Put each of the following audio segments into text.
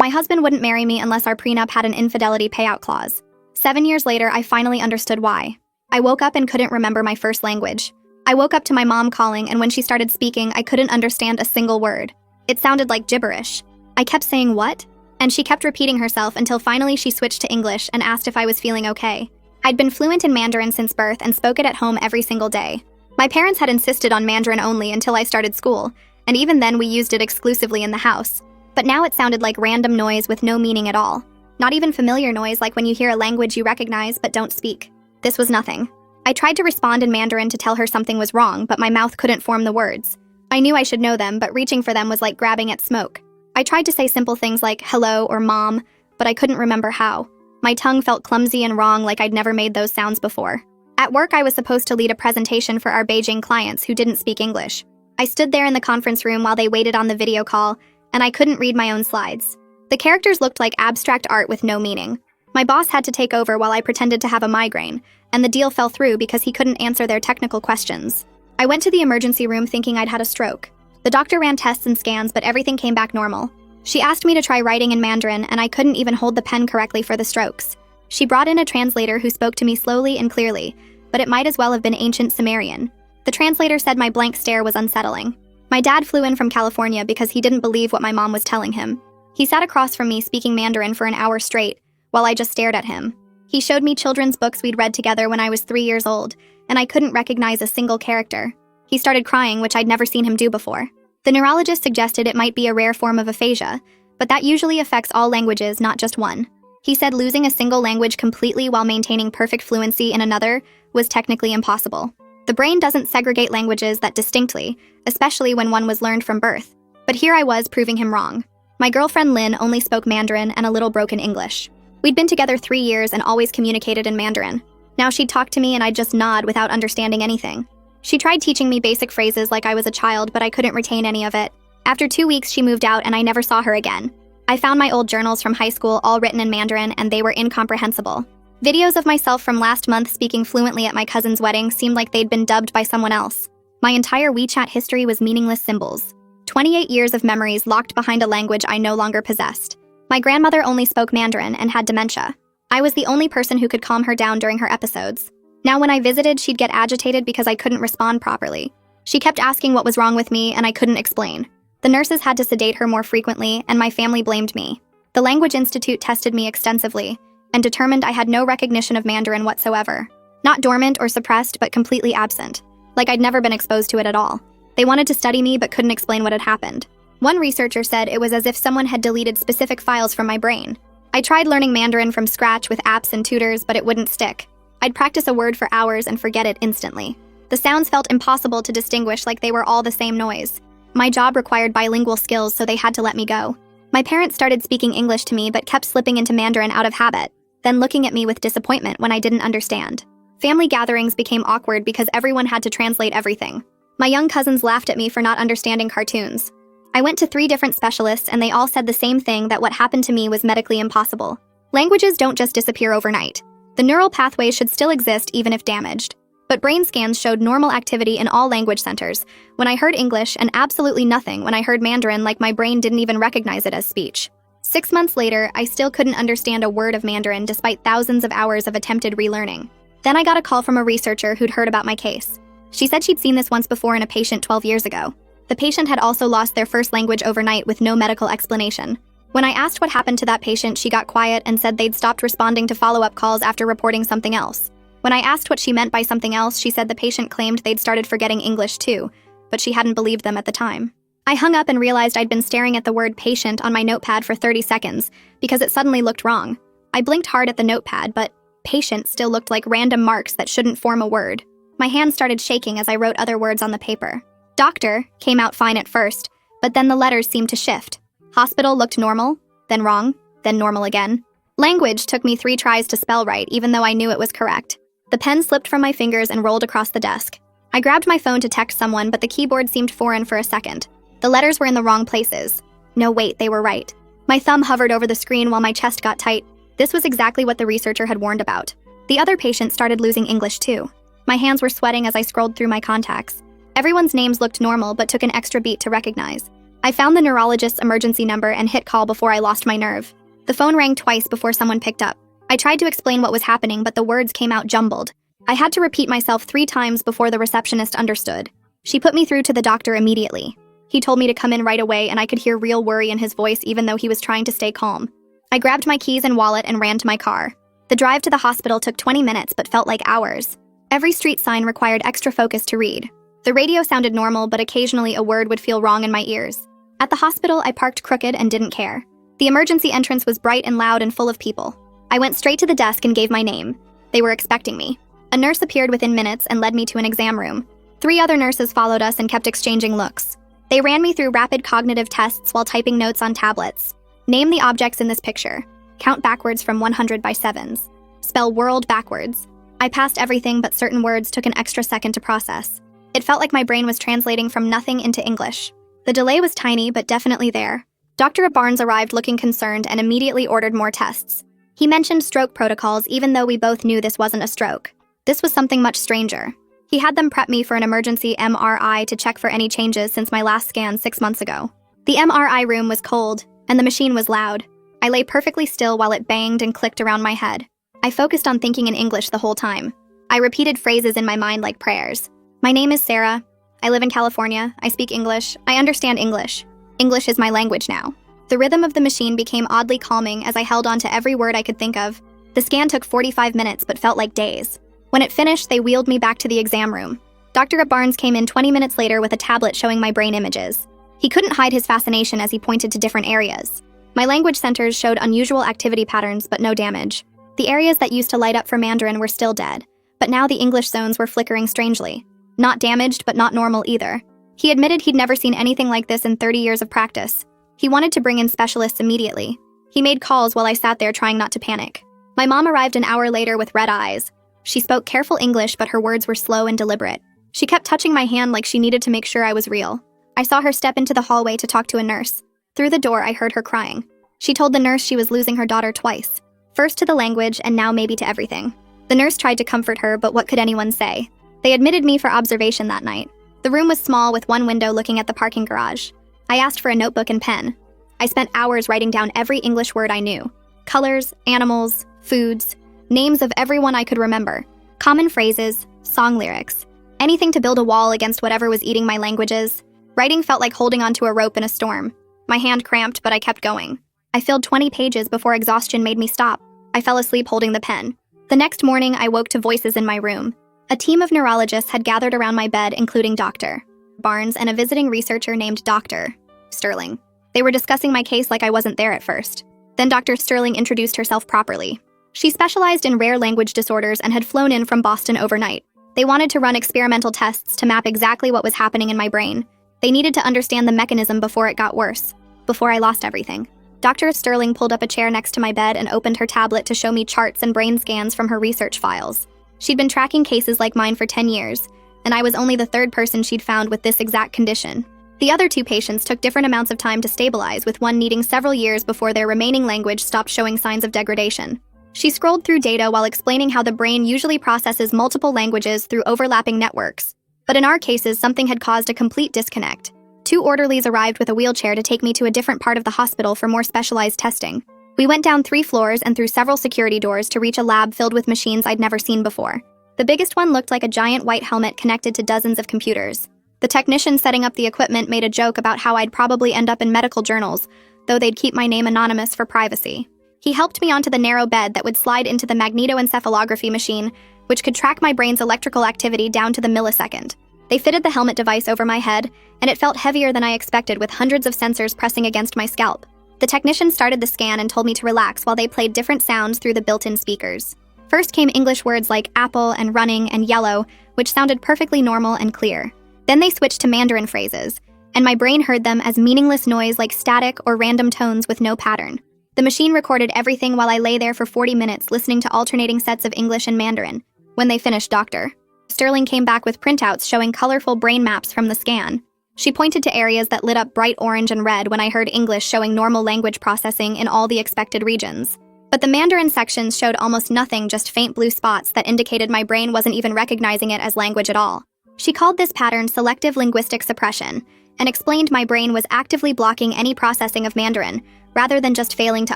My husband wouldn't marry me unless our prenup had an infidelity payout clause. 7 years later, I finally understood why. I woke up and couldn't remember my first language. I woke up to my mom calling, and when she started speaking, I couldn't understand a single word. It sounded like gibberish. I kept saying, "What?" And she kept repeating herself until finally she switched to English and asked if I was feeling okay. I'd been fluent in Mandarin since birth and spoke it at home every single day. My parents had insisted on Mandarin only until I started school, and even then we used it exclusively in the house. But now it sounded like random noise with no meaning at all. Not even familiar noise like when you hear a language you recognize but don't speak. This was nothing. I tried to respond in Mandarin to tell her something was wrong, but my mouth couldn't form the words. I knew I should know them, but reaching for them was like grabbing at smoke. I tried to say simple things like hello or mom, but I couldn't remember how. My tongue felt clumsy and wrong, like I'd never made those sounds before. At work, I was supposed to lead a presentation for our Beijing clients who didn't speak English. I stood there in the conference room while they waited on the video call, and I couldn't read my own slides. The characters looked like abstract art with no meaning. My boss had to take over while I pretended to have a migraine, and the deal fell through because he couldn't answer their technical questions. I went to the emergency room thinking I'd had a stroke. The doctor ran tests and scans, but everything came back normal. She asked me to try writing in Mandarin, and I couldn't even hold the pen correctly for the strokes. She brought in a translator who spoke to me slowly and clearly, but it might as well have been ancient Sumerian. The translator said my blank stare was unsettling. My dad flew in from California because he didn't believe what my mom was telling him. He sat across from me speaking Mandarin for an hour straight, while I just stared at him. He showed me children's books we'd read together when I was 3 years old, and I couldn't recognize a single character. He started crying, which I'd never seen him do before. The neurologist suggested it might be a rare form of aphasia, but that usually affects all languages, not just one. He said losing a single language completely while maintaining perfect fluency in another was technically impossible. The brain doesn't segregate languages that distinctly, especially when one was learned from birth. But here I was proving him wrong. My girlfriend Lynn only spoke Mandarin and a little broken English. We'd been together 3 years and always communicated in Mandarin. Now she'd talk to me and I'd just nod without understanding anything. She tried teaching me basic phrases like I was a child, but I couldn't retain any of it. After 2 weeks, she moved out and I never saw her again. I found my old journals from high school all written in Mandarin, and they were incomprehensible. Videos of myself from last month speaking fluently at my cousin's wedding seemed like they'd been dubbed by someone else. My entire WeChat history was meaningless symbols. 28 years of memories locked behind a language I no longer possessed. My grandmother only spoke Mandarin and had dementia. I was the only person who could calm her down during her episodes. Now when I visited, she'd get agitated because I couldn't respond properly. She kept asking what was wrong with me, and I couldn't explain. The nurses had to sedate her more frequently, and my family blamed me. The Language Institute tested me extensively and determined I had no recognition of Mandarin whatsoever. Not dormant or suppressed, but completely absent. Like I'd never been exposed to it at all. They wanted to study me but couldn't explain what had happened. One researcher said it was as if someone had deleted specific files from my brain. I tried learning Mandarin from scratch with apps and tutors, but it wouldn't stick. I'd practice a word for hours and forget it instantly. The sounds felt impossible to distinguish, like they were all the same noise. My job required bilingual skills, so they had to let me go. My parents started speaking English to me but kept slipping into Mandarin out of habit, then looking at me with disappointment when I didn't understand. Family gatherings became awkward because everyone had to translate everything. My young cousins laughed at me for not understanding cartoons. I went to 3 different specialists and they all said the same thing, that what happened to me was medically impossible. Languages don't just disappear overnight. The neural pathways should still exist even if damaged. But brain scans showed normal activity in all language centers when I heard English, and absolutely nothing when I heard Mandarin, like my brain didn't even recognize it as speech. 6 months later, I still couldn't understand a word of Mandarin despite thousands of hours of attempted relearning. Then I got a call from a researcher who'd heard about my case. She said she'd seen this once before in a patient 12 years ago. The patient had also lost their first language overnight with no medical explanation. When I asked what happened to that patient, she got quiet and said they'd stopped responding to follow-up calls after reporting something else. When I asked what she meant by something else, she said the patient claimed they'd started forgetting English too, but she hadn't believed them at the time. I hung up and realized I'd been staring at the word patient on my notepad for 30 seconds because it suddenly looked wrong. I blinked hard at the notepad, but patient still looked like random marks that shouldn't form a word. My hands started shaking as I wrote other words on the paper. Doctor came out fine at first, but then the letters seemed to shift. Hospital looked normal, then wrong, then normal again. Language took me 3 tries to spell right, even though I knew it was correct. The pen slipped from my fingers and rolled across the desk. I grabbed my phone to text someone, but the keyboard seemed foreign for a second. The letters were in the wrong places. No, wait, they were right. My thumb hovered over the screen while my chest got tight. This was exactly what the researcher had warned about. The other patient started losing English too. My hands were sweating as I scrolled through my contacts. Everyone's names looked normal but took an extra beat to recognize. I found the neurologist's emergency number and hit call before I lost my nerve. The phone rang twice before someone picked up. I tried to explain what was happening, but the words came out jumbled. I had to repeat myself 3 times before the receptionist understood. She put me through to the doctor immediately. He told me to come in right away, and I could hear real worry in his voice even though he was trying to stay calm. I grabbed my keys and wallet and ran to my car. The drive to the hospital took 20 minutes but felt like hours. Every street sign required extra focus to read. The radio sounded normal, but occasionally a word would feel wrong in my ears. At the hospital, I parked crooked and didn't care. The emergency entrance was bright and loud and full of people. I went straight to the desk and gave my name. They were expecting me. A nurse appeared within minutes and led me to an exam room. 3 other nurses followed us and kept exchanging looks. They ran me through rapid cognitive tests while typing notes on tablets. Name the objects in this picture. Count backwards from 100 by 7s. Spell world backwards. I passed everything, but certain words took an extra second to process. It felt like my brain was translating from nothing into English. The delay was tiny, but definitely there. Dr. Barnes arrived looking concerned and immediately ordered more tests. He mentioned stroke protocols even though we both knew this wasn't a stroke. This was something much stranger. He had them prep me for an emergency MRI to check for any changes since my last scan 6 months ago. The MRI room was cold, and the machine was loud. I lay perfectly still while it banged and clicked around my head. I focused on thinking in English the whole time. I repeated phrases in my mind like prayers. My name is Sarah. I live in California. I speak English. I understand English. English is my language now. The rhythm of the machine became oddly calming as I held on to every word I could think of. The scan took 45 minutes but felt like days. When it finished, they wheeled me back to the exam room. Dr. Barnes came in 20 minutes later with a tablet showing my brain images. He couldn't hide his fascination as he pointed to different areas. My language centers showed unusual activity patterns but no damage. The areas that used to light up for Mandarin were still dead, but now the English zones were flickering strangely. Not damaged, but not normal either. He admitted he'd never seen anything like this in 30 years of practice. He wanted to bring in specialists immediately. He made calls while I sat there trying not to panic. My mom arrived an hour later with red eyes. She spoke careful English, but her words were slow and deliberate. She kept touching my hand like she needed to make sure I was real. I saw her step into the hallway to talk to a nurse. Through the door, I heard her crying. She told the nurse she was losing her daughter twice. First to the language, and now maybe to everything. The nurse tried to comfort her, but what could anyone say? They admitted me for observation that night. The room was small with one window looking at the parking garage. I asked for a notebook and pen. I spent hours writing down every English word I knew. Colors, animals, foods, names of everyone I could remember. Common phrases, song lyrics. Anything to build a wall against whatever was eating my languages. Writing felt like holding onto a rope in a storm. My hand cramped, but I kept going. I filled 20 pages before exhaustion made me stop. I fell asleep holding the pen. The next morning, I woke to voices in my room. A team of neurologists had gathered around my bed, including Dr. Barnes and a visiting researcher named Dr. Sterling. They were discussing my case like I wasn't there at first. Then Dr. Sterling introduced herself properly. She specialized in rare language disorders and had flown in from Boston overnight. They wanted to run experimental tests to map exactly what was happening in my brain. They needed to understand the mechanism before it got worse, before I lost everything. Dr. Sterling pulled up a chair next to my bed and opened her tablet to show me charts and brain scans from her research files. She'd been tracking cases like mine for 10 years, and I was only the 3rd person she'd found with this exact condition. The other 2 patients took different amounts of time to stabilize, with one needing several years before their remaining language stopped showing signs of degradation. She scrolled through data while explaining how the brain usually processes multiple languages through overlapping networks. But in our cases, something had caused a complete disconnect. 2 orderlies arrived with a wheelchair to take me to a different part of the hospital for more specialized testing. We went down 3 floors and through several security doors to reach a lab filled with machines I'd never seen before. The biggest one looked like a giant white helmet connected to dozens of computers. The technician setting up the equipment made a joke about how I'd probably end up in medical journals, though they'd keep my name anonymous for privacy. He helped me onto the narrow bed that would slide into the magnetoencephalography machine, which could track my brain's electrical activity down to the millisecond. They fitted the helmet device over my head, and it felt heavier than I expected, with hundreds of sensors pressing against my scalp. The technician started the scan and told me to relax while they played different sounds through the built-in speakers. First came English words like apple and running and yellow, which sounded perfectly normal and clear. Then they switched to Mandarin phrases, and my brain heard them as meaningless noise like static or random tones with no pattern. The machine recorded everything while I lay there for 40 minutes listening to alternating sets of English and Mandarin. When they finished, Dr. Sterling came back with printouts showing colorful brain maps from the scan. She pointed to areas that lit up bright orange and red when I heard English showing normal language processing in all the expected regions. But the Mandarin sections showed almost nothing, just faint blue spots that indicated my brain wasn't even recognizing it as language at all. She called this pattern selective linguistic suppression, and explained my brain was actively blocking any processing of Mandarin, rather than just failing to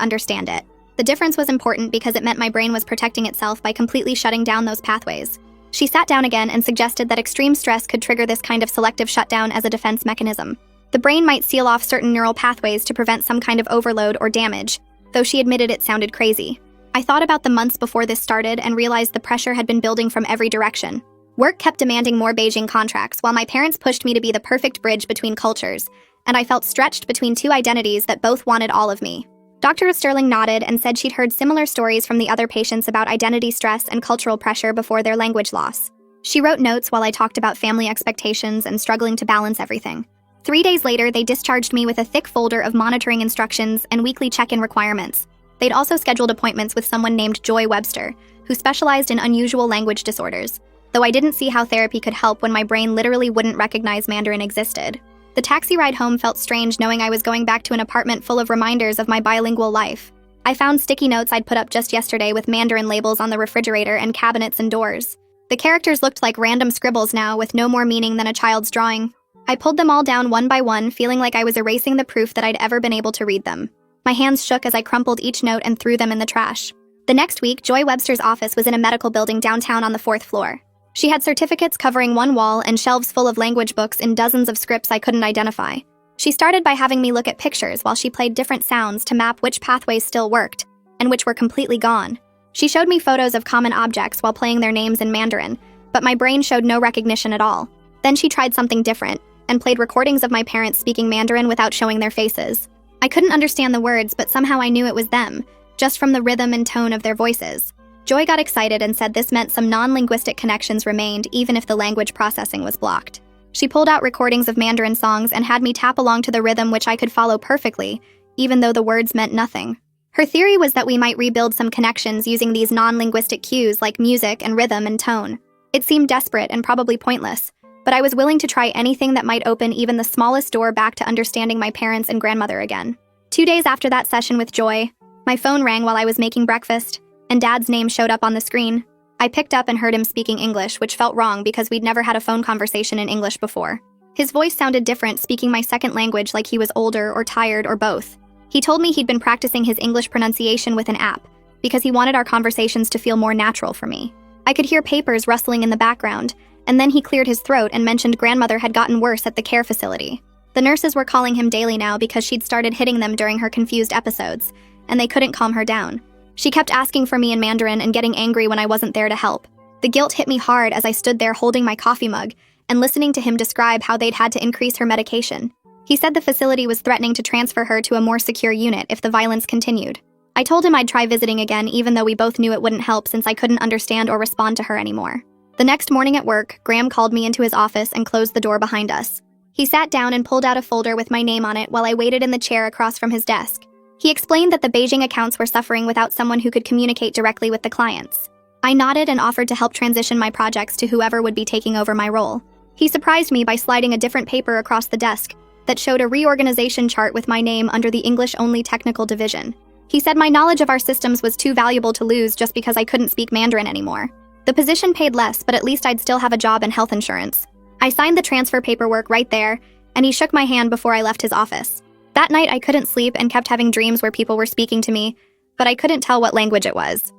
understand it. The difference was important because it meant my brain was protecting itself by completely shutting down those pathways. She sat down again and suggested that extreme stress could trigger this kind of selective shutdown as a defense mechanism. The brain might seal off certain neural pathways to prevent some kind of overload or damage, though she admitted it sounded crazy. I thought about the months before this started and realized the pressure had been building from every direction. Work kept demanding more Beijing contracts, while my parents pushed me to be the perfect bridge between cultures, and I felt stretched between two identities that both wanted all of me. Dr. Sterling nodded and said she'd heard similar stories from the other patients about identity stress and cultural pressure before their language loss. She wrote notes while I talked about family expectations and struggling to balance everything. 3 days later, they discharged me with a thick folder of monitoring instructions and weekly check-in requirements. They'd also scheduled appointments with someone named Joy Webster, who specialized in unusual language disorders, though I didn't see how therapy could help when my brain literally wouldn't recognize Mandarin existed. The taxi ride home felt strange knowing I was going back to an apartment full of reminders of my bilingual life. I found sticky notes I'd put up just yesterday with Mandarin labels on the refrigerator and cabinets and doors. The characters looked like random scribbles now, with no more meaning than a child's drawing. I pulled them all down one by one, feeling like I was erasing the proof that I'd ever been able to read them. My hands shook as I crumpled each note and threw them in the trash. The next week, Joy Webster's office was in a medical building downtown on the 4th floor. She had certificates covering one wall and shelves full of language books in dozens of scripts I couldn't identify. She started by having me look at pictures while she played different sounds to map which pathways still worked, and which were completely gone. She showed me photos of common objects while playing their names in Mandarin, but my brain showed no recognition at all. Then she tried something different, and played recordings of my parents speaking Mandarin without showing their faces. I couldn't understand the words, but somehow I knew it was them, just from the rhythm and tone of their voices. Joy got excited and said this meant some non-linguistic connections remained even if the language processing was blocked. She pulled out recordings of Mandarin songs and had me tap along to the rhythm, which I could follow perfectly, even though the words meant nothing. Her theory was that we might rebuild some connections using these non-linguistic cues like music and rhythm and tone. It seemed desperate and probably pointless, but I was willing to try anything that might open even the smallest door back to understanding my parents and grandmother again. 2 days after that session with Joy, my phone rang while I was making breakfast, and Dad's name showed up on the screen. I picked up and heard him speaking English, which felt wrong because we'd never had a phone conversation in English before. His voice sounded different, speaking my second language like he was older or tired or both. He told me he'd been practicing his English pronunciation with an app because he wanted our conversations to feel more natural for me. I could hear papers rustling in the background, and then he cleared his throat and mentioned grandmother had gotten worse at the care facility. The nurses were calling him daily now because she'd started hitting them during her confused episodes, and they couldn't calm her down. She kept asking for me in Mandarin and getting angry when I wasn't there to help. The guilt hit me hard as I stood there holding my coffee mug and listening to him describe how they'd had to increase her medication. He said the facility was threatening to transfer her to a more secure unit if the violence continued. I told him I'd try visiting again, even though we both knew it wouldn't help since I couldn't understand or respond to her anymore. The next morning at work, Graham called me into his office and closed the door behind us. He sat down and pulled out a folder with my name on it while I waited in the chair across from his desk. He explained that the Beijing accounts were suffering without someone who could communicate directly with the clients. I nodded and offered to help transition my projects to whoever would be taking over my role. He surprised me by sliding a different paper across the desk that showed a reorganization chart with my name under the English-only technical division. He said my knowledge of our systems was too valuable to lose just because I couldn't speak Mandarin anymore. The position paid less, but at least I'd still have a job and health insurance. I signed the transfer paperwork right there, and he shook my hand before I left his office. That night, I couldn't sleep and kept having dreams where people were speaking to me, but I couldn't tell what language it was.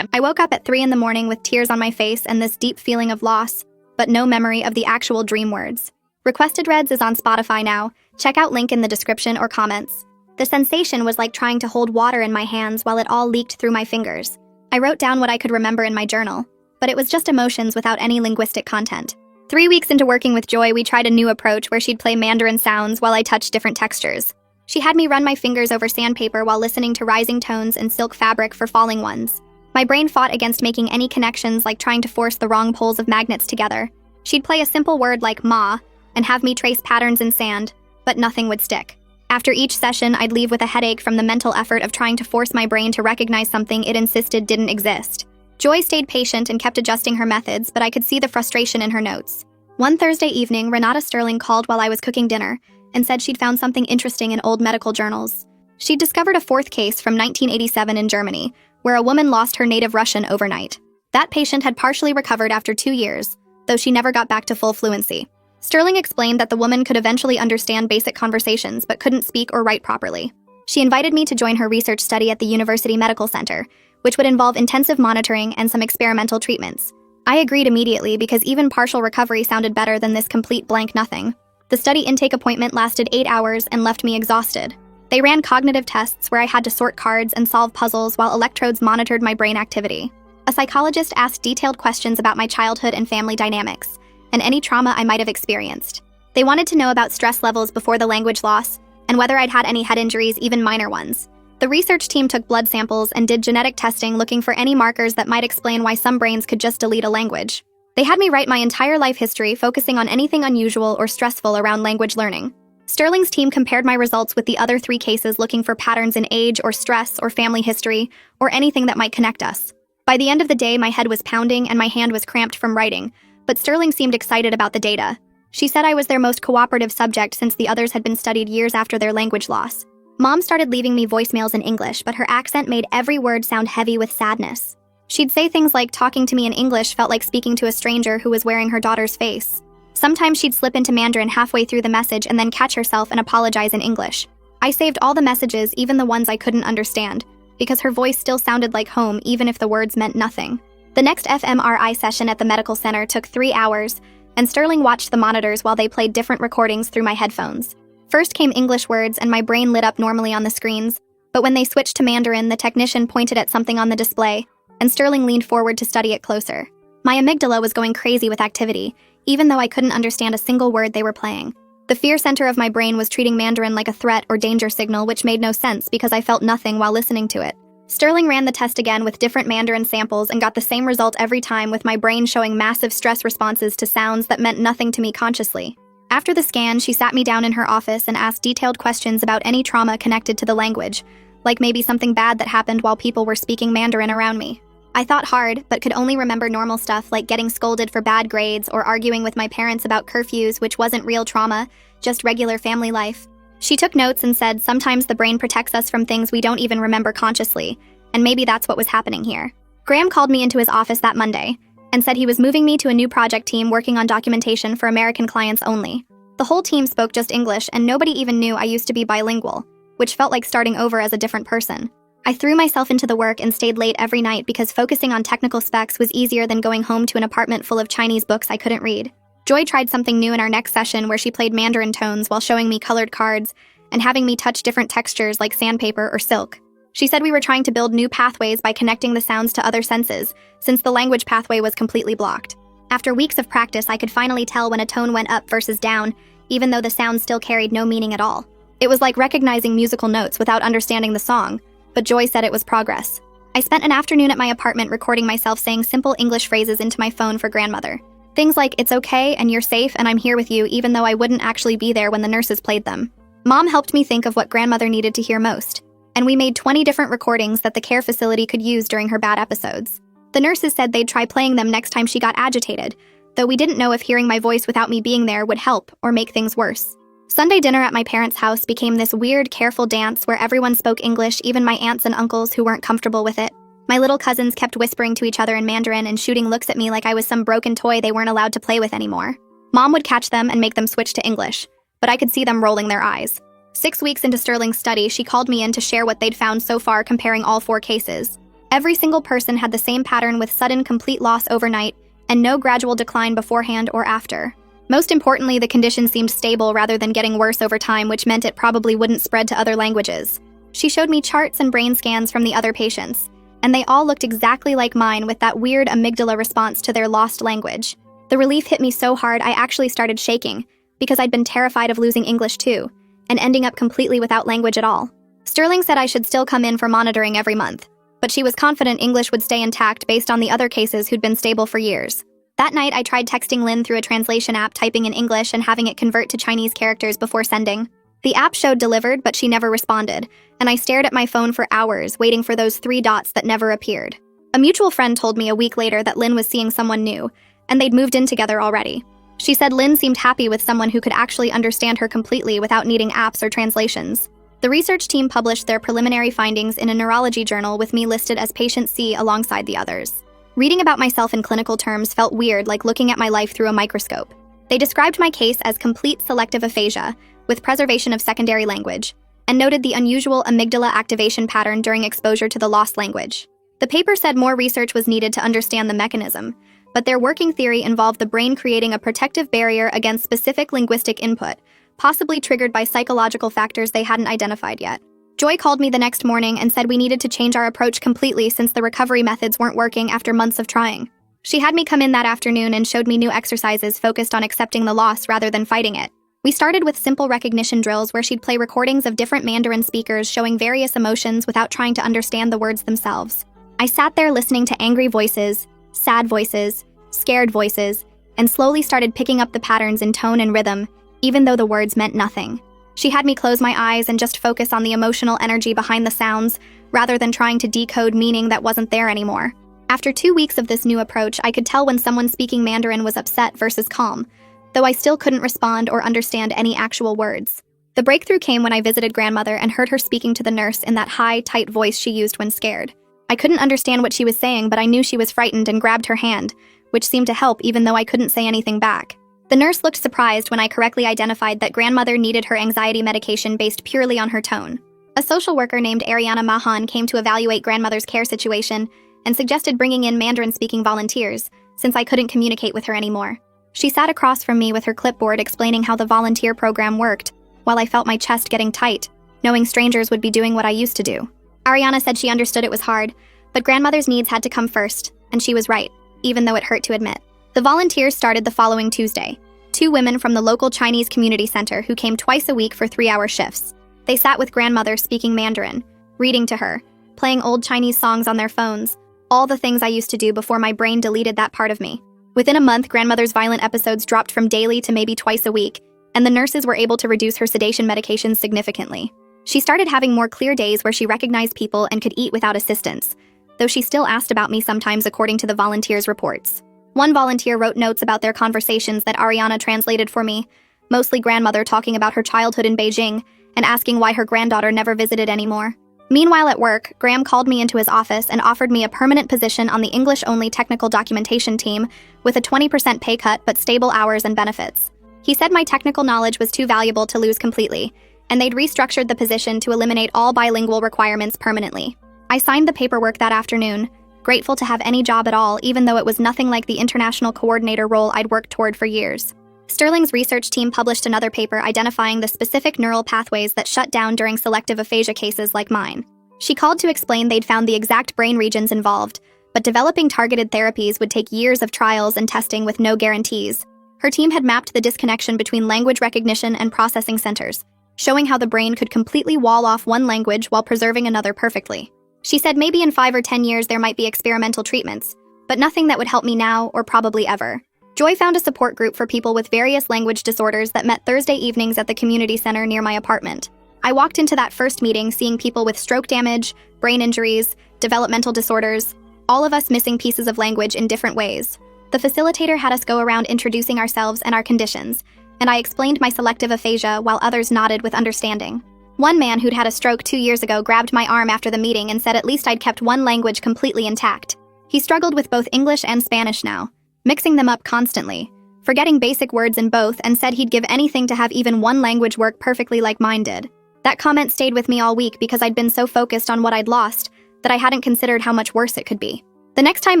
I woke up at 3 in the morning with tears on my face and this deep feeling of loss, but no memory of the actual dream words. Requested Reds is on Spotify now. Check out link in the description or comments. The sensation was like trying to hold water in my hands while it all leaked through my fingers. I wrote down what I could remember in my journal, but it was just emotions without any linguistic content. 3 weeks into working with Joy, we tried a new approach where she'd play Mandarin sounds while I touched different textures. She had me run my fingers over sandpaper while listening to rising tones and silk fabric for falling ones. My brain fought against making any connections, like trying to force the wrong poles of magnets together. She'd play a simple word like ma and have me trace patterns in sand, but nothing would stick. After each session, I'd leave with a headache from the mental effort of trying to force my brain to recognize something it insisted didn't exist. Joy stayed patient and kept adjusting her methods, but I could see the frustration in her notes. One Thursday evening, Renata Sterling called while I was cooking dinner and said she'd found something interesting in old medical journals. She'd discovered a 4th case from 1987 in Germany, where a woman lost her native Russian overnight. That patient had partially recovered after 2 years, though she never got back to full fluency. Sterling explained that the woman could eventually understand basic conversations but couldn't speak or write properly. She invited me to join her research study at the University Medical Center, which would involve intensive monitoring and some experimental treatments. I agreed immediately because even partial recovery sounded better than this complete blank nothing. The study intake appointment lasted 8 hours and left me exhausted. They ran cognitive tests where I had to sort cards and solve puzzles while electrodes monitored my brain activity. A psychologist asked detailed questions about my childhood and family dynamics, and any trauma I might have experienced. They wanted to know about stress levels before the language loss, and whether I'd had any head injuries, even minor ones. The research team took blood samples and did genetic testing looking for any markers that might explain why some brains could just delete a language. They had me write my entire life history, focusing on anything unusual or stressful around language learning. Sterling's team compared my results with the other 3 cases, looking for patterns in age or stress or family history or anything that might connect us. By the end of the day, my head was pounding and my hand was cramped from writing, but Sterling seemed excited about the data. She said I was their most cooperative subject since the others had been studied years after their language loss. Mom started leaving me voicemails in English, but her accent made every word sound heavy with sadness. She'd say things like talking to me in English felt like speaking to a stranger who was wearing her daughter's face. Sometimes she'd slip into Mandarin halfway through the message and then catch herself and apologize in English. I saved all the messages, even the ones I couldn't understand, because her voice still sounded like home even if the words meant nothing. The next fMRI session at the medical center took 3 hours, and Sterling watched the monitors while they played different recordings through my headphones. First came English words and my brain lit up normally on the screens, but when they switched to Mandarin, the technician pointed at something on the display, and Sterling leaned forward to study it closer. My amygdala was going crazy with activity, even though I couldn't understand a single word they were playing. The fear center of my brain was treating Mandarin like a threat or danger signal, which made no sense because I felt nothing while listening to it. Sterling ran the test again with different Mandarin samples and got the same result every time, with my brain showing massive stress responses to sounds that meant nothing to me consciously. After the scan, she sat me down in her office and asked detailed questions about any trauma connected to the language, like maybe something bad that happened while people were speaking Mandarin around me. I thought hard, but could only remember normal stuff like getting scolded for bad grades or arguing with my parents about curfews, which wasn't real trauma, just regular family life. She took notes and said sometimes the brain protects us from things we don't even remember consciously, and maybe that's what was happening here. Graham called me into his office that Monday and said he was moving me to a new project team working on documentation for American clients only. The whole team spoke just English, and nobody even knew I used to be bilingual, which felt like starting over as a different person. I threw myself into the work and stayed late every night because focusing on technical specs was easier than going home to an apartment full of Chinese books I couldn't read. Joy tried something new in our next session where she played Mandarin tones while showing me colored cards and having me touch different textures like sandpaper or silk. She said we were trying to build new pathways by connecting the sounds to other senses, since the language pathway was completely blocked. After weeks of practice, I could finally tell when a tone went up versus down, even though the sound still carried no meaning at all. It was like recognizing musical notes without understanding the song, but Joy said it was progress. I spent an afternoon at my apartment recording myself saying simple English phrases into my phone for grandmother. Things like, "It's okay, and you're safe, and I'm here with you," even though I wouldn't actually be there when the nurses played them. Mom helped me think of what grandmother needed to hear most, and we made 20 different recordings that the care facility could use during her bad episodes. The nurses said they'd try playing them next time she got agitated, though we didn't know if hearing my voice without me being there would help or make things worse. Sunday dinner at my parents' house became this weird, careful dance where everyone spoke English, even my aunts and uncles who weren't comfortable with it. My little cousins kept whispering to each other in Mandarin and shooting looks at me like I was some broken toy they weren't allowed to play with anymore. Mom would catch them and make them switch to English, but I could see them rolling their eyes. 6 weeks into Sterling's study, she called me in to share what they'd found so far comparing all 4 cases. Every single person had the same pattern with sudden complete loss overnight and no gradual decline beforehand or after. Most importantly, the condition seemed stable rather than getting worse over time, which meant it probably wouldn't spread to other languages. She showed me charts and brain scans from the other patients, and they all looked exactly like mine with that weird amygdala response to their lost language. The relief hit me so hard I actually started shaking, because I'd been terrified of losing English too, and ending up completely without language at all. Sterling said I should still come in for monitoring every month, but she was confident English would stay intact based on the other cases who'd been stable for years. That night, I tried texting Lynn through a translation app, typing in English and having it convert to Chinese characters before sending. The app showed delivered, but she never responded, and I stared at my phone for hours, waiting for those 3 dots that never appeared. A mutual friend told me a week later that Lynn was seeing someone new, and they'd moved in together already. She said Lynn seemed happy with someone who could actually understand her completely without needing apps or translations. The research team published their preliminary findings in a neurology journal with me listed as patient C alongside the others. Reading about myself in clinical terms felt weird, like looking at my life through a microscope. They described my case as complete selective aphasia, with preservation of secondary language, and noted the unusual amygdala activation pattern during exposure to the lost language. The paper said more research was needed to understand the mechanism, but their working theory involved the brain creating a protective barrier against specific linguistic input, possibly triggered by psychological factors they hadn't identified yet. Joy called me the next morning and said we needed to change our approach completely since the recovery methods weren't working after months of trying. She had me come in that afternoon and showed me new exercises focused on accepting the loss rather than fighting it. We started with simple recognition drills where she'd play recordings of different Mandarin speakers showing various emotions without trying to understand the words themselves. I sat there listening to angry voices, sad voices, scared voices, and slowly started picking up the patterns in tone and rhythm, even though the words meant nothing. She had me close my eyes and just focus on the emotional energy behind the sounds, rather than trying to decode meaning that wasn't there anymore. After 2 weeks of this new approach, I could tell when someone speaking Mandarin was upset versus calm, though I still couldn't respond or understand any actual words. The breakthrough came when I visited grandmother and heard her speaking to the nurse in that high, tight voice she used when scared. I couldn't understand what she was saying, but I knew she was frightened and grabbed her hand, which seemed to help even though I couldn't say anything back. The nurse looked surprised when I correctly identified that grandmother needed her anxiety medication based purely on her tone. A social worker named Ariana Mahan came to evaluate grandmother's care situation and suggested bringing in Mandarin-speaking volunteers, since I couldn't communicate with her anymore. She sat across from me with her clipboard explaining how the volunteer program worked, while I felt my chest getting tight, knowing strangers would be doing what I used to do. Ariana said she understood it was hard, but grandmother's needs had to come first, and she was right, even though it hurt to admit. The volunteers started the following Tuesday. 2 women from the local Chinese community center who came twice a week for 3-hour shifts. They sat with grandmother speaking Mandarin, reading to her, playing old Chinese songs on their phones, all the things I used to do before my brain deleted that part of me. Within a month, grandmother's violent episodes dropped from daily to maybe twice a week, and the nurses were able to reduce her sedation medications significantly. She started having more clear days where she recognized people and could eat without assistance, though she still asked about me sometimes according to the volunteers' reports. One volunteer wrote notes about their conversations that Ariana translated for me, mostly grandmother talking about her childhood in Beijing and asking why her granddaughter never visited anymore. Meanwhile at work, Graham called me into his office and offered me a permanent position on the English-only technical documentation team with a 20% pay cut but stable hours and benefits. He said my technical knowledge was too valuable to lose completely, and they'd restructured the position to eliminate all bilingual requirements permanently. I signed the paperwork that afternoon, grateful to have any job at all, even though it was nothing like the international coordinator role I'd worked toward for years. Sterling's research team published another paper identifying the specific neural pathways that shut down during selective aphasia cases like mine. She called to explain they'd found the exact brain regions involved, but developing targeted therapies would take years of trials and testing with no guarantees. Her team had mapped the disconnection between language recognition and processing centers, showing how the brain could completely wall off one language while preserving another perfectly. She said maybe in 5 or 10 years there might be experimental treatments, but nothing that would help me now or probably ever. Joy found a support group for people with various language disorders that met Thursday evenings at the community center near my apartment. I walked into that first meeting seeing people with stroke damage, brain injuries, developmental disorders, all of us missing pieces of language in different ways. The facilitator had us go around introducing ourselves and our conditions, and I explained my selective aphasia while others nodded with understanding. One man who'd had a stroke 2 years ago grabbed my arm after the meeting and said at least I'd kept one language completely intact. He struggled with both English and Spanish now, mixing them up constantly, forgetting basic words in both, and said he'd give anything to have even one language work perfectly like mine did. That comment stayed with me all week because I'd been so focused on what I'd lost that I hadn't considered how much worse it could be. The next time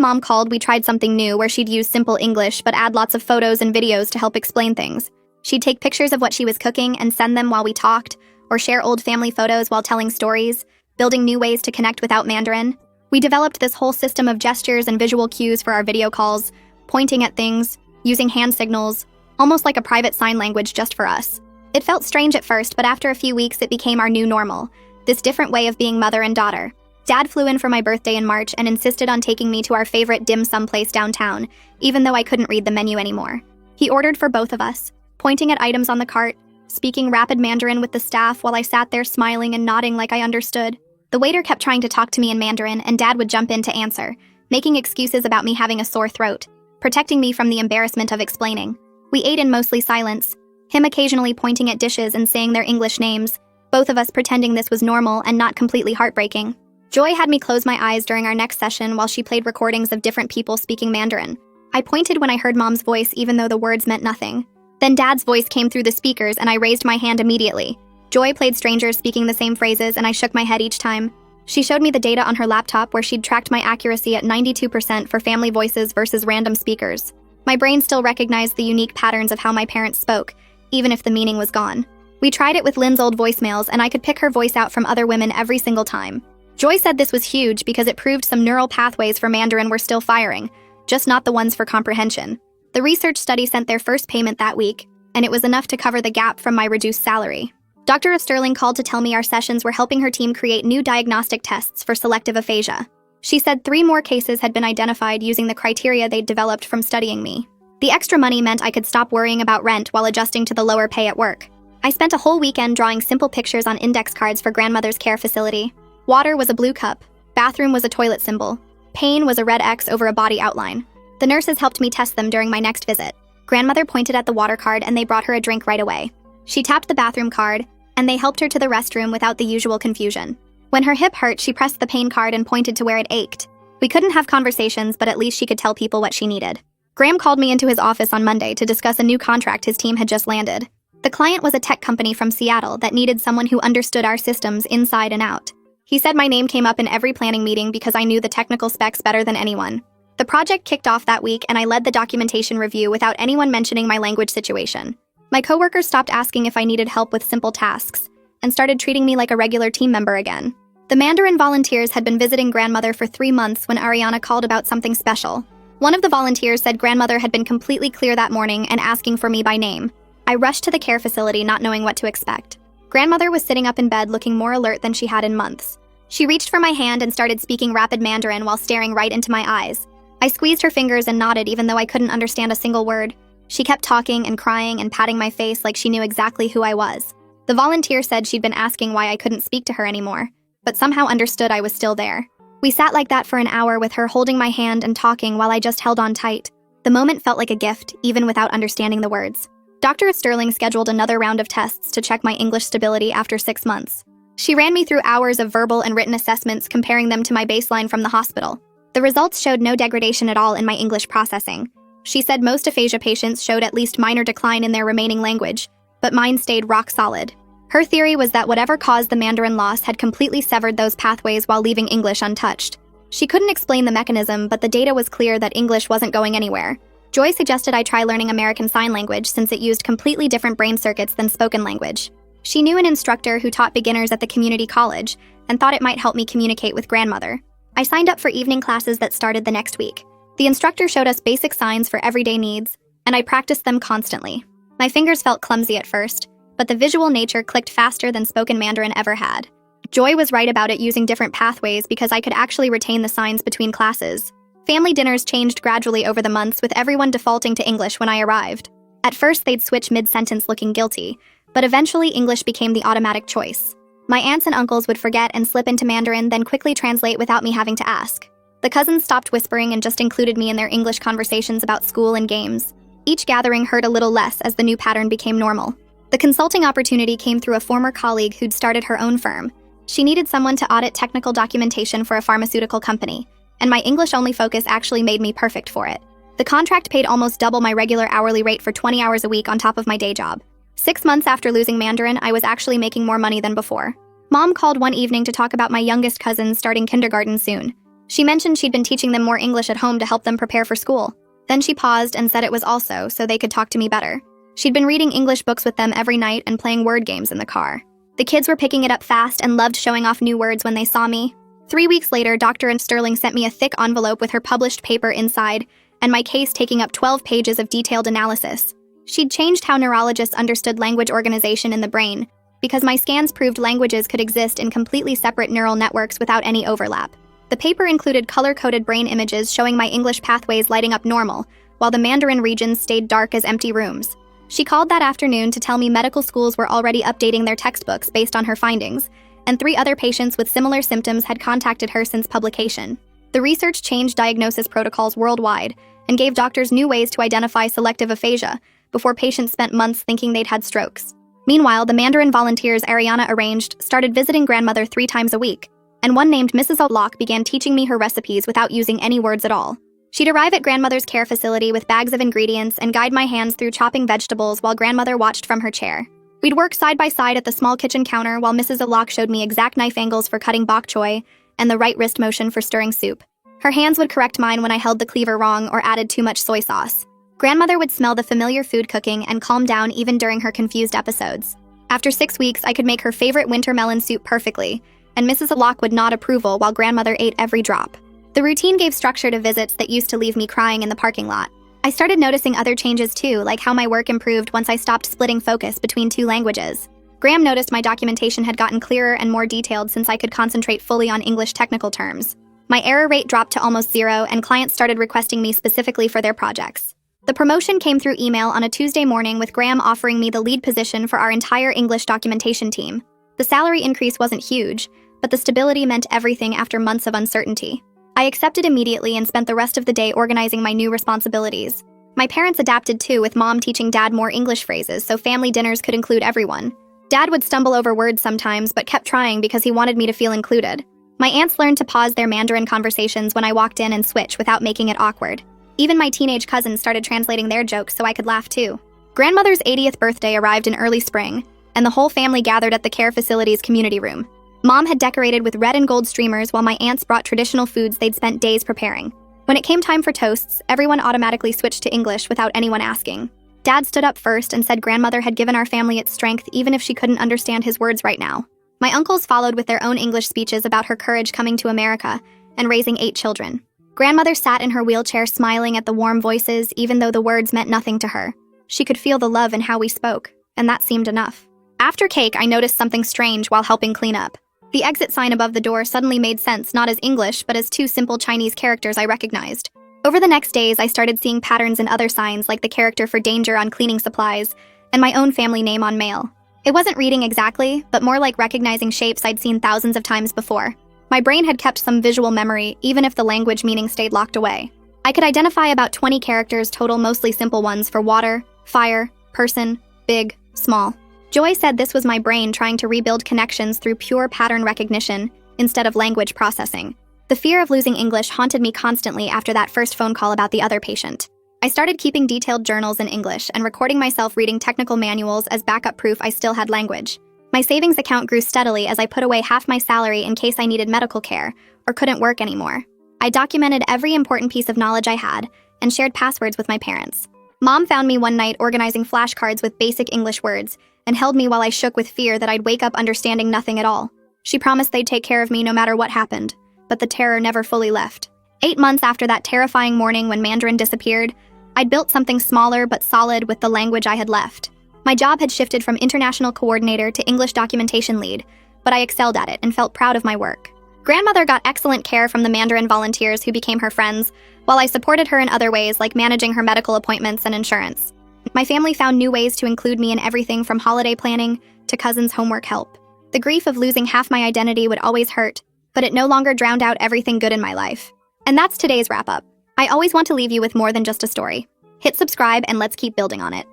Mom called, we tried something new where she'd use simple English but add lots of photos and videos to help explain things. She'd take pictures of what she was cooking and send them while we talked, or share old family photos while telling stories, building new ways to connect without Mandarin. We developed this whole system of gestures and visual cues for our video calls, pointing at things, using hand signals, almost like a private sign language just for us. It felt strange at first, but after a few weeks it became our new normal, this different way of being mother and daughter. Dad flew in for my birthday in March and insisted on taking me to our favorite dim sum place downtown, even though I couldn't read the menu anymore. He ordered for both of us, pointing at items on the cart, speaking rapid Mandarin with the staff while I sat there smiling and nodding like I understood. The waiter kept trying to talk to me in Mandarin, and Dad would jump in to answer, making excuses about me having a sore throat, protecting me from the embarrassment of explaining. We ate in mostly silence, him occasionally pointing at dishes and saying their English names, both of us pretending this was normal and not completely heartbreaking. Joy had me close my eyes during our next session while she played recordings of different people speaking Mandarin. I pointed when I heard Mom's voice even though the words meant nothing. Then Dad's voice came through the speakers and I raised my hand immediately. Joy played strangers speaking the same phrases and I shook my head each time. She showed me the data on her laptop where she'd tracked my accuracy at 92% for family voices versus random speakers. My brain still recognized the unique patterns of how my parents spoke, even if the meaning was gone. We tried it with Lynn's old voicemails and I could pick her voice out from other women every single time. Joy said this was huge because it proved some neural pathways for Mandarin were still firing, just not the ones for comprehension. The research study sent their first payment that week, and it was enough to cover the gap from my reduced salary. Dr. Sterling called to tell me our sessions were helping her team create new diagnostic tests for selective aphasia. She said 3 more cases had been identified using the criteria they'd developed from studying me. The extra money meant I could stop worrying about rent while adjusting to the lower pay at work. I spent a whole weekend drawing simple pictures on index cards for grandmother's care facility. Water was a blue cup, bathroom was a toilet symbol, pain was a red X over a body outline. The nurses helped me test them during my next visit. Grandmother pointed at the water card and they brought her a drink right away. She tapped the bathroom card, and they helped her to the restroom without the usual confusion. When her hip hurt, she pressed the pain card and pointed to where it ached. We couldn't have conversations, but at least she could tell people what she needed. Graham called me into his office on Monday to discuss a new contract his team had just landed. The client was a tech company from Seattle that needed someone who understood our systems inside and out. He said my name came up in every planning meeting because I knew the technical specs better than anyone. The project kicked off that week and I led the documentation review without anyone mentioning my language situation. My coworkers stopped asking if I needed help with simple tasks and started treating me like a regular team member again. The Mandarin volunteers had been visiting grandmother for 3 months when Ariana called about something special. One of the volunteers said grandmother had been completely clear that morning and asking for me by name. I rushed to the care facility not knowing what to expect. Grandmother was sitting up in bed looking more alert than she had in months. She reached for my hand and started speaking rapid Mandarin while staring right into my eyes. I squeezed her fingers and nodded even though I couldn't understand a single word. She kept talking and crying and patting my face like she knew exactly who I was. The volunteer said she'd been asking why I couldn't speak to her anymore, but somehow understood I was still there. We sat like that for an hour with her holding my hand and talking while I just held on tight. The moment felt like a gift, even without understanding the words. Dr. Sterling scheduled another round of tests to check my English stability after 6 months. She ran me through hours of verbal and written assessments comparing them to my baseline from the hospital. The results showed no degradation at all in my English processing. She said most aphasia patients showed at least minor decline in their remaining language, but mine stayed rock solid. Her theory was that whatever caused the Mandarin loss had completely severed those pathways while leaving English untouched. She couldn't explain the mechanism, but the data was clear that English wasn't going anywhere. Joy suggested I try learning American Sign Language since it used completely different brain circuits than spoken language. She knew an instructor who taught beginners at the community college and thought it might help me communicate with grandmother. I signed up for evening classes that started the next week. The instructor showed us basic signs for everyday needs, and I practiced them constantly. My fingers felt clumsy at first, but the visual nature clicked faster than spoken Mandarin ever had. Joy was right about it using different pathways because I could actually retain the signs between classes. Family dinners changed gradually over the months with everyone defaulting to English when I arrived. At first they'd switch mid-sentence looking guilty, but eventually English became the automatic choice. My aunts and uncles would forget and slip into Mandarin, then quickly translate without me having to ask. The cousins stopped whispering and just included me in their English conversations about school and games. Each gathering hurt a little less as the new pattern became normal. The consulting opportunity came through a former colleague who'd started her own firm. She needed someone to audit technical documentation for a pharmaceutical company, and my English-only focus actually made me perfect for it. The contract paid almost double my regular hourly rate for 20 hours a week on top of my day job. 6 months after losing Mandarin, I was actually making more money than before. Mom called one evening to talk about my youngest cousins starting kindergarten soon. She mentioned she'd been teaching them more English at home to help them prepare for school. Then she paused and said it was also so they could talk to me better. She'd been reading English books with them every night and playing word games in the car. The kids were picking it up fast and loved showing off new words when they saw me. 3 weeks later, Dr. Sterling sent me a thick envelope with her published paper inside, and my case taking up 12 pages of detailed analysis. She'd changed how neurologists understood language organization in the brain, because my scans proved languages could exist in completely separate neural networks without any overlap. The paper included color-coded brain images showing my English pathways lighting up normal, while the Mandarin regions stayed dark as empty rooms. She called that afternoon to tell me medical schools were already updating their textbooks based on her findings, and 3 other patients with similar symptoms had contacted her since publication. The research changed diagnosis protocols worldwide and gave doctors new ways to identify selective aphasia before patients spent months thinking they'd had strokes. Meanwhile, the Mandarin volunteers Ariana arranged started visiting grandmother 3 times a week, and one named Mrs. O'Lock began teaching me her recipes without using any words at all. She'd arrive at grandmother's care facility with bags of ingredients and guide my hands through chopping vegetables while grandmother watched from her chair. We'd work side by side at the small kitchen counter while Mrs. Alok showed me exact knife angles for cutting bok choy and the right wrist motion for stirring soup. Her hands would correct mine when I held the cleaver wrong or added too much soy sauce. Grandmother would smell the familiar food cooking and calm down even during her confused episodes. After 6 weeks, I could make her favorite winter melon soup perfectly, and Mrs. Alok would nod approval while grandmother ate every drop. The routine gave structure to visits that used to leave me crying in the parking lot. I started noticing other changes too, like how my work improved once I stopped splitting focus between 2 languages. Graham noticed my documentation had gotten clearer and more detailed since I could concentrate fully on English technical terms. My error rate dropped to almost 0, and clients started requesting me specifically for their projects. The promotion came through email on a Tuesday morning, with Graham offering me the lead position for our entire English documentation team. The salary increase wasn't huge, but the stability meant everything after months of uncertainty. I accepted immediately and spent the rest of the day organizing my new responsibilities. My parents adapted too, with Mom teaching Dad more English phrases so family dinners could include everyone. Dad would stumble over words sometimes, but kept trying because he wanted me to feel included. My aunts learned to pause their Mandarin conversations when I walked in and switch without making it awkward. Even my teenage cousins started translating their jokes so I could laugh too. Grandmother's 80th birthday arrived in early spring, and the whole family gathered at the care facility's community room. Mom had decorated with red and gold streamers while my aunts brought traditional foods they'd spent days preparing. When it came time for toasts, everyone automatically switched to English without anyone asking. Dad stood up first and said grandmother had given our family its strength even if she couldn't understand his words right now. My uncles followed with their own English speeches about her courage coming to America and raising 8 children. Grandmother sat in her wheelchair smiling at the warm voices even though the words meant nothing to her. She could feel the love in how we spoke, and that seemed enough. After cake, I noticed something strange while helping clean up. The exit sign above the door suddenly made sense, not as English, but as 2 simple Chinese characters I recognized. Over the next days, I started seeing patterns in other signs, like the character for danger on cleaning supplies, and my own family name on mail. It wasn't reading exactly, but more like recognizing shapes I'd seen thousands of times before. My brain had kept some visual memory, even if the language meaning stayed locked away. I could identify about 20 characters total, mostly simple ones for water, fire, person, big, small. Joy said this was my brain trying to rebuild connections through pure pattern recognition instead of language processing. The fear of losing English haunted me constantly after that first phone call about the other patient. I started keeping detailed journals in English and recording myself reading technical manuals as backup proof I still had language. My savings account grew steadily as I put away half my salary in case I needed medical care or couldn't work anymore. I documented every important piece of knowledge I had and shared passwords with my parents. Mom found me one night organizing flashcards with basic English words and held me while I shook with fear that I'd wake up understanding nothing at all. She promised they'd take care of me no matter what happened, but the terror never fully left. 8 months after that terrifying morning when Mandarin disappeared, I'd built something smaller but solid with the language I had left. My job had shifted from international coordinator to English documentation lead, but I excelled at it and felt proud of my work. Grandmother got excellent care from the Mandarin volunteers who became her friends, while I supported her in other ways like managing her medical appointments and insurance. My family found new ways to include me in everything from holiday planning to cousins' homework help. The grief of losing half my identity would always hurt, but it no longer drowned out everything good in my life. And that's today's wrap-up. I always want to leave you with more than just a story. Hit subscribe and let's keep building on it.